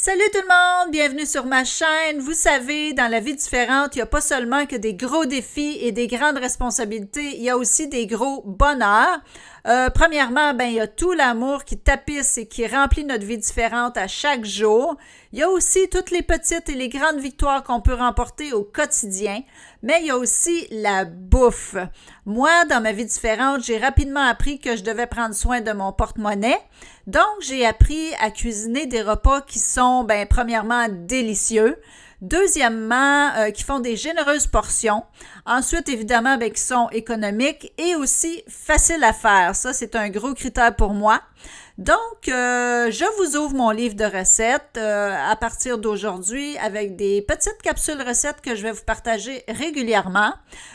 Salut tout le monde, bienvenue sur ma chaîne. Vous savez, dans la vie différente, il n'y a pas seulement que des gros défis et des grandes responsabilités, il y a aussi des gros bonheurs. Premièrement, il y a tout l'amour qui tapisse et qui remplit notre vie différente à chaque jour. Il y a aussi toutes les petites et les grandes victoires qu'on peut remporter au quotidien, mais il y a aussi la bouffe. Moi, dans ma vie différente, j'ai rapidement appris que je devais prendre soin de mon porte-monnaie. Donc, j'ai appris à cuisiner des repas qui sont, premièrement, délicieux. Deuxièmement, qui font des généreuses portions. Ensuite, évidemment, qui sont économiques et aussi faciles à faire. Ça, c'est un gros critère pour moi. Donc, je vous ouvre mon livre de recettes à partir d'aujourd'hui avec des petites capsules recettes que je vais vous partager régulièrement.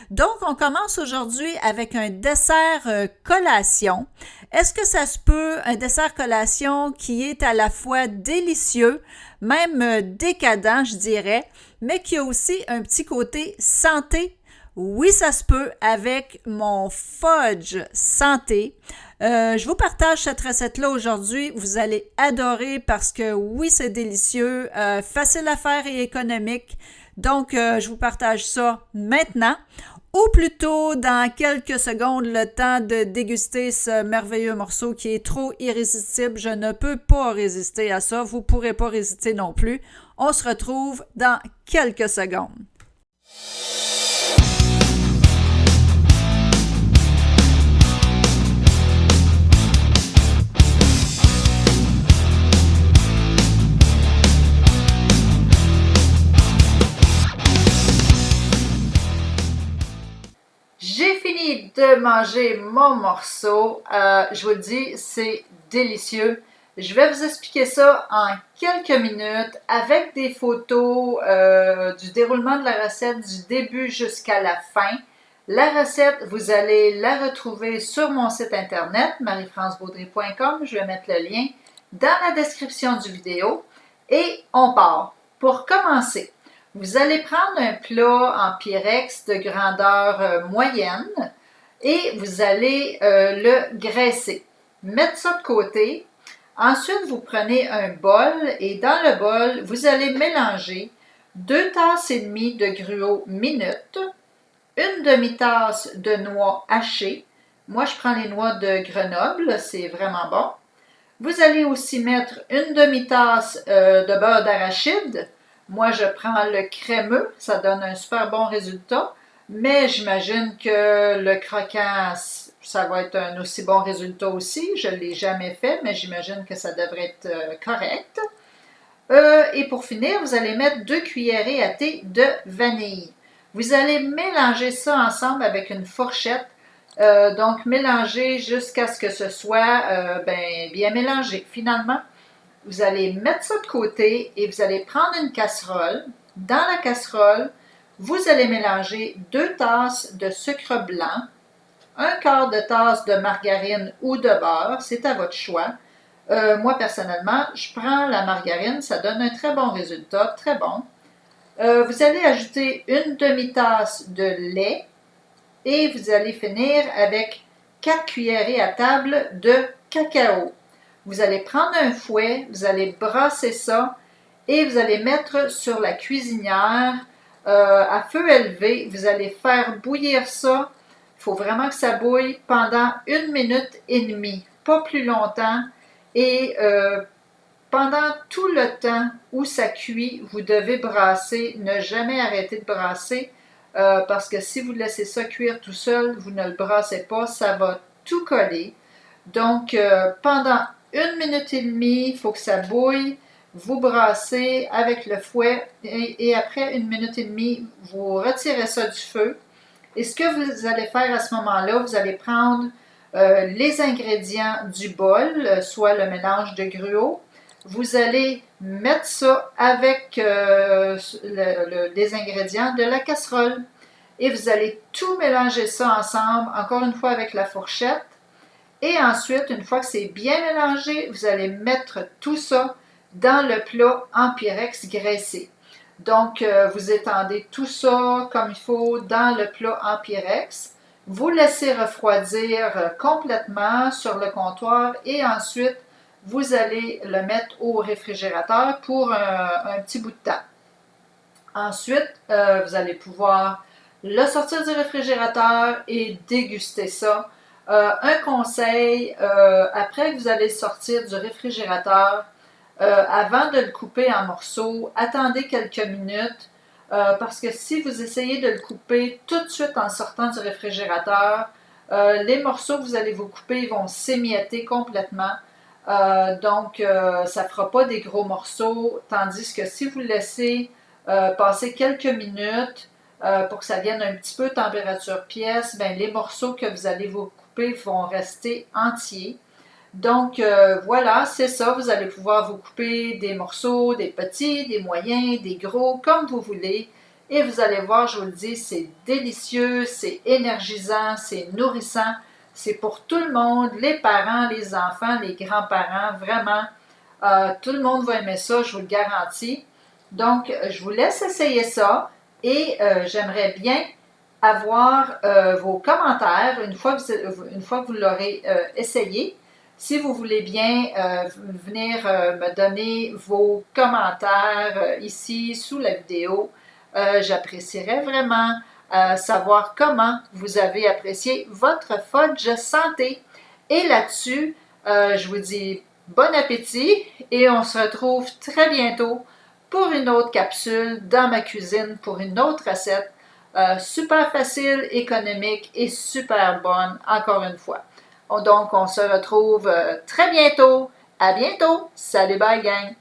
Donc, on commence aujourd'hui avec un dessert collation. Est-ce que ça se peut, un dessert collation qui est à la fois délicieux, même décadent, je dirais, mais qui a aussi un petit côté santé? Oui, ça se peut avec mon fudge santé. Je vous partage cette recette-là aujourd'hui. Vous allez adorer parce que oui, c'est délicieux, facile à faire et économique. Donc, je vous partage ça maintenant. Ou plutôt dans quelques secondes, le temps de déguster ce merveilleux morceau qui est trop irrésistible. Je ne peux pas résister à ça. Vous ne pourrez pas résister non plus. On se retrouve dans quelques secondes. J'ai fini de manger mon morceau. Je vous le dis, c'est délicieux. Je vais vous expliquer ça en quelques minutes avec des photos du déroulement de la recette du début jusqu'à la fin. La recette, vous allez la retrouver sur mon site internet mariefrancebaudry.com. Je vais mettre le lien dans la description du vidéo. Et on part. Pour commencer, vous allez prendre un plat en Pyrex de grandeur moyenne et vous allez le graisser. Mettre ça de côté. Ensuite, vous prenez un bol et dans le bol, vous allez mélanger 2 tasses et demie de gruau minute, une demi-tasse de noix hachées. Moi, je prends les noix de Grenoble, c'est vraiment bon. Vous allez aussi mettre une demi-tasse de beurre d'arachide. Moi, je prends le crémeux, ça donne un super bon résultat, mais j'imagine que le croquant, ça va être un aussi bon résultat aussi. Je ne l'ai jamais fait, mais j'imagine que ça devrait être correct. Et pour finir, vous allez mettre 2 cuillerées à thé de vanille. Vous allez mélanger ça ensemble avec une fourchette. Donc, mélanger jusqu'à ce que ce soit bien mélangé. Finalement, vous allez mettre ça de côté et vous allez prendre une casserole. Dans la casserole, vous allez mélanger 2 tasses de sucre blanc, 1/4 de tasse de margarine ou de beurre, c'est à votre choix. Moi, personnellement, je prends la margarine, ça donne un très bon résultat, très bon. Vous allez ajouter une demi-tasse de lait et vous allez finir avec 4 cuillerées à table de cacao. Vous allez prendre un fouet, vous allez brasser ça et vous allez mettre sur la cuisinière à feu élevé. Vous allez faire bouillir ça. Il faut vraiment que ça bouille pendant 1 minute et demie, pas plus longtemps. Et pendant tout le temps où ça cuit, vous devez brasser, ne jamais arrêter de brasser parce que si vous laissez ça cuire tout seul, vous ne le brassez pas, ça va tout coller. Donc, pendant 1 minute et demie, il faut que ça bouille. Vous brassez avec le fouet et après 1 minute et demie, vous retirez ça du feu. Et ce que vous allez faire à ce moment-là, vous allez prendre les ingrédients du bol, soit le mélange de gruau. Vous allez mettre ça avec les ingrédients de la casserole. Et vous allez tout mélanger ça ensemble, encore une fois avec la fourchette. Et ensuite, une fois que c'est bien mélangé, vous allez mettre tout ça dans le plat en Pyrex graissé. Donc, vous étendez tout ça comme il faut dans le plat en Pyrex. Vous laissez refroidir complètement sur le comptoir et ensuite, vous allez le mettre au réfrigérateur pour un petit bout de temps. Ensuite, vous allez pouvoir le sortir du réfrigérateur et déguster ça. Un conseil, après que vous allez sortir du réfrigérateur, avant de le couper en morceaux, attendez quelques minutes parce que si vous essayez de le couper tout de suite en sortant du réfrigérateur, les morceaux que vous allez vous couper vont s'émietter complètement. Donc, ça ne fera pas des gros morceaux, tandis que si vous le laissez passer quelques minutes pour que ça vienne un petit peu température pièce, ben, les morceaux que vous allez vous couper vont rester entiers. Donc, voilà, c'est ça. Vous allez pouvoir vous couper des morceaux, des petits, des moyens, des gros, comme vous voulez. Et vous allez voir, je vous le dis, c'est délicieux, c'est énergisant, c'est nourrissant. C'est pour tout le monde, les parents, les enfants, les grands-parents, vraiment. Tout le monde va aimer ça, je vous le garantis. Donc, je vous laisse essayer ça et j'aimerais bien avoir vos commentaires une fois que vous l'aurez essayé. Si vous voulez bien venir me donner vos commentaires ici sous la vidéo, j'apprécierais vraiment savoir comment vous avez apprécié votre fudge santé. Et là-dessus, je vous dis bon appétit et on se retrouve très bientôt pour une autre capsule dans ma cuisine pour une autre recette super facile, économique et super bonne, encore une fois. Donc, on se retrouve très bientôt. À bientôt. Salut, bye gang.